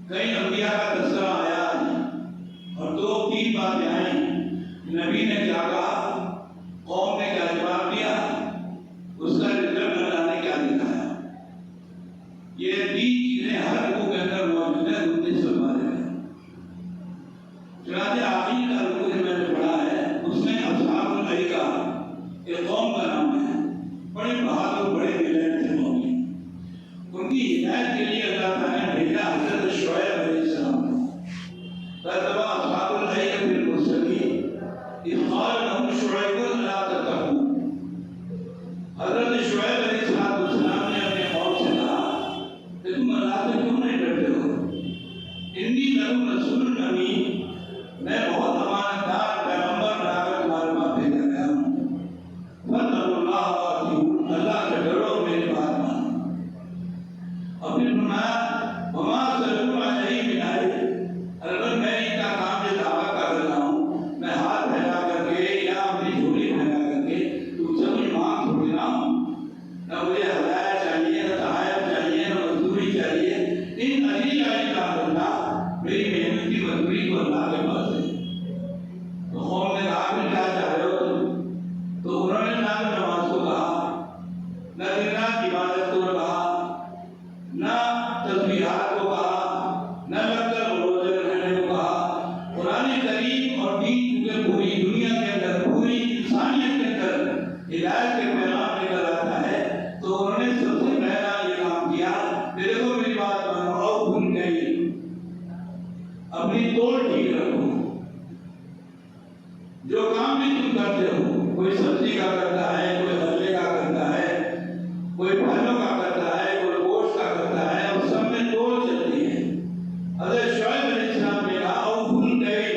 کئی انبیاء کا تذکرہ آیا اور 2-3 باتیں آئیں. نبی نے کیا کہا، قوم نے کیا جواب دیا، اس کا رزلٹ اللہ نے کیا دکھایا. یہ 3 چیزیں ہر رکوع کے اندر موجود ہیں 29 بارے میں. چنانچہ آخری کا رکوع جو میں نے پڑھا ہے اس میں اصحاب الایکہ ایک قوم کا نام ہے. بڑے بہادر، بڑے دلیر تھے لوگ. ان کی ہدایت کے لیے اللہ تعالیٰ نے بھیجا حضرت شعیب علیہ السلام کو. فَاتَّبَعَ أَصْحَابُ الْأَيْكَةِ الْمُرْسَلِينَ إِذْ قَالَ لَهُمْ شُعَيْبٌ أَلَا تَتَّقُونَ. حضرت شعیب علیہ السلام نے اپنے قوم سے کہا کہ تم اللہ سے کیوں نہیں ڈرتے ہو. اِنِّی لَکُمْ رَسُولٌ أَمِینٌ، میں بہت امانت دار پیغمبر بنا کر تمہارے پاس بھیجا گیا ہوں. فَاتَّقُوا اللَّهَ وَأَطِیعُونِ، اللہ سے ڈرو، میری بات مانو. اور پھر فرمایا وَمَا أَرْسَلْتُكُمْ عَلَیہِم مِّنْ حَافِظٍ، البتہ میں ان کا کام جو دعویٰ کر رہا ہوں، میں ہاتھ پھیلا کر کے یا اپنی جھولی پھیلا کر کے تم سے کچھ مانگ تھوڑی نہ ہوں. نہ مجھے ہدایت چاہیے، نہ تحائف چاہیے، نہ مزدوری چاہیے. ان اجری کا انکار کرنا میری محنت کی مزدوری کو اللہ کے پاس ہے. تو قوم نے کہا پھر کیا چاہ رہے ہو تم؟ تو انہوں نے نہ نماز کو کہا، نہ دن رات عبادت کو کہا، نہ تسبیحات کو کہا، نہ لگ کر روزے رکھنے کو کہا. قرآن کریم اور دین کیونکہ پوری دنیا کے اندر، پوری انسانیت کے اندر ہدایت کے پیغام لے کر آتا ہے، تو انہوں نے سب سے پہلا یہ کام کیا کہ دیکھو میری بات مانو، اور بھول گئی اپنی توڑ ٹھیک رکھو. جو کام بھی تم کرتے ہو، کوئی سبزی کا کرتا ہے، کوئی غلے کا کرتا ہے، کوئی پھلوں کا کرتا ہے، کوئی گوشت کا کرتا ہے، اور سب میں توڑ چلتی ہے. حضرت شعیب علیہ السلام نے کہا او بھول گئے،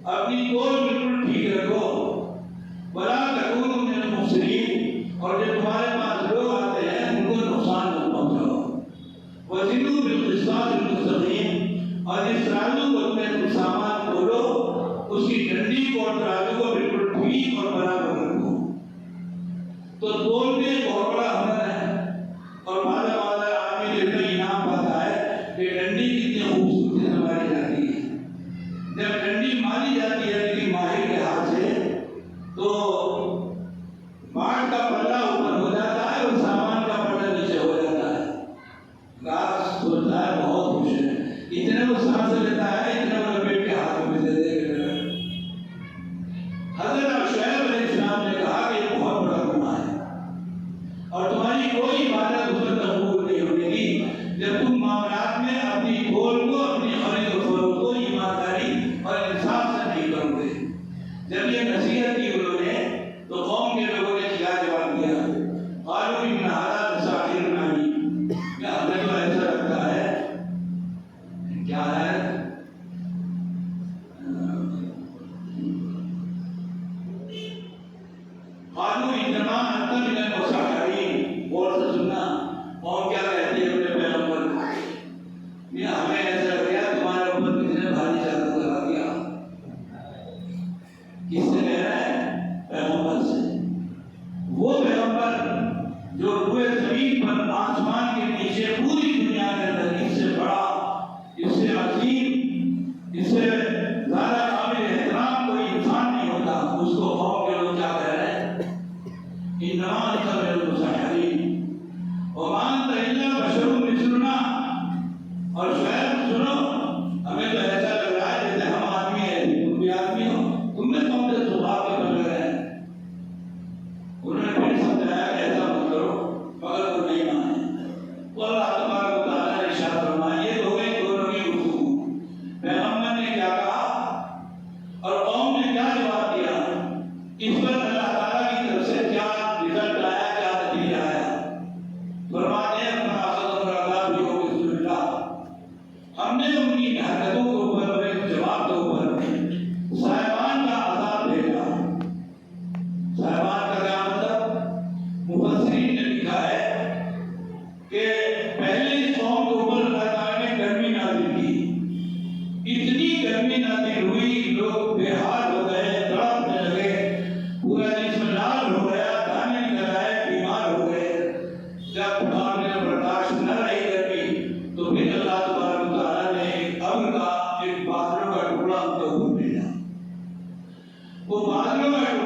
اپنی توڑ بالکل ٹھیک رکھو. وَلَا تَكُونُوا مِنَ الْمُفْسِدِينَ، اور جو تمہارے پاس لوگ آتے ہیں ان کو نقصان نہ پہنچاؤ. وَزِنُوا بِالْقِسْطَاسِ الْمُسْتَقِيمِ، اور جس ترازو کو تم سامان تولو اس کی ڈنڈی کو اور ترازو کو بالکل ٹھیک اور برابر رکھو. تو تول میں بہت بڑا ہنر ہے. اور بعض آدمی جو انعام پاتا ہے کہ ڈنڈی کتنی خوبصورتی سے ماری جاتی ہے. جب ڈنڈی ماری جاتی ہے لیکن ماہر کے ہاتھ سے، تو ماٹ کا پلہ اوپر ہو جاتا ہے اور سامان کا پلہ نیچے ہو جاتا ہے. گاہک سوچتا ہے بہت خوش ہے، اتنے وہ سانس لیتا ہے، اتنے وہ لپیٹ کے ہاتھ میں دے دے گا. حضرت شعیب علیہ السلام نے کہا کہ یہ بہت بڑا گناہ ہے اور تمہاری کوئی عبادت اس میں قبول نہیں ہونے کی جب تم معاملات میں اپنی بول کو، اپنی خرید و فروخت کو ایمانداری اور انصاف سے نہیں کرو گے. جب یہ نصیحت کی انہوں نے تو قوم کے لوگوں نے کیا جواب دیا، قالوا ان ھذا لساحر علیم، کیا ہمیں تو ایسا لگتا ہے کیا ہے قالوا انما انت من المسحرین. غور سے سننا قوم کیا کہتی ہے اپنے پیغمبر کو، ہمیں ایسا لگ گیا تمہارے اوپر کسی نے بھاری جادو کرا دیا. کس سے کہہ رہا ہے؟ پیغمبر سے. وہ پیغمبر جو روئے زمین پر، آسمان کے نیچے، پوری دنیا کے اندر اس سے بڑا، اس سے عظیم، اس سے زیادہ قابل احترام کوئی انسان نہیں ہوتا، اس کو قوم کے لوگ کیا کہہ رہے ہیں؟ انما انت من المسحرین وما انت الا بشر مثلنا. اور شاید سنو، ہمیں تو ایسا لگ رہا ہے جیسے ہم آدمی ہیں، تم بھی آدمی ہو، تم نے کون سے سباب کے بن گئے ہیں. انہوں نے پھر سمجھایا کہ ایسا مت کرو، مگر وہ نہیں مانے. تو اللہ تبارک و تعالیٰ نے ارشاد فرمایا، یہ ہو گئی دونوں کی گفتگو. پیغمبر نے کیا کہا اور قوم نے کیا جواب دیا، اس پر اللہ تعالیٰ کی طرف سے کیا رزلٹ آیا، کیا نتیجہ آیا. فرماتے ہیں ہم نے ان کی حرکتوں کے اوپر اور ایک جواب کے اوپر صاحبان کا عذاب بھیجا. صاحبان کا کیا مطلب؟ مفسرین نے لکھا ہے کہ پہلے اس قوم کے اوپر اللہ تعالیٰ نے گرمی نازل کی. اتنی گرمی نازل ہوئی، لوگ بے حال ہو گئے، تڑپنے لگے، پورا جسم لال ہو گیا، دانے نکل آئے، بیمار ہو گئے. جب برداشت نہ رہی گرمی تو پھر اللہ تبارک و تعالیٰ نے ڈھونڈا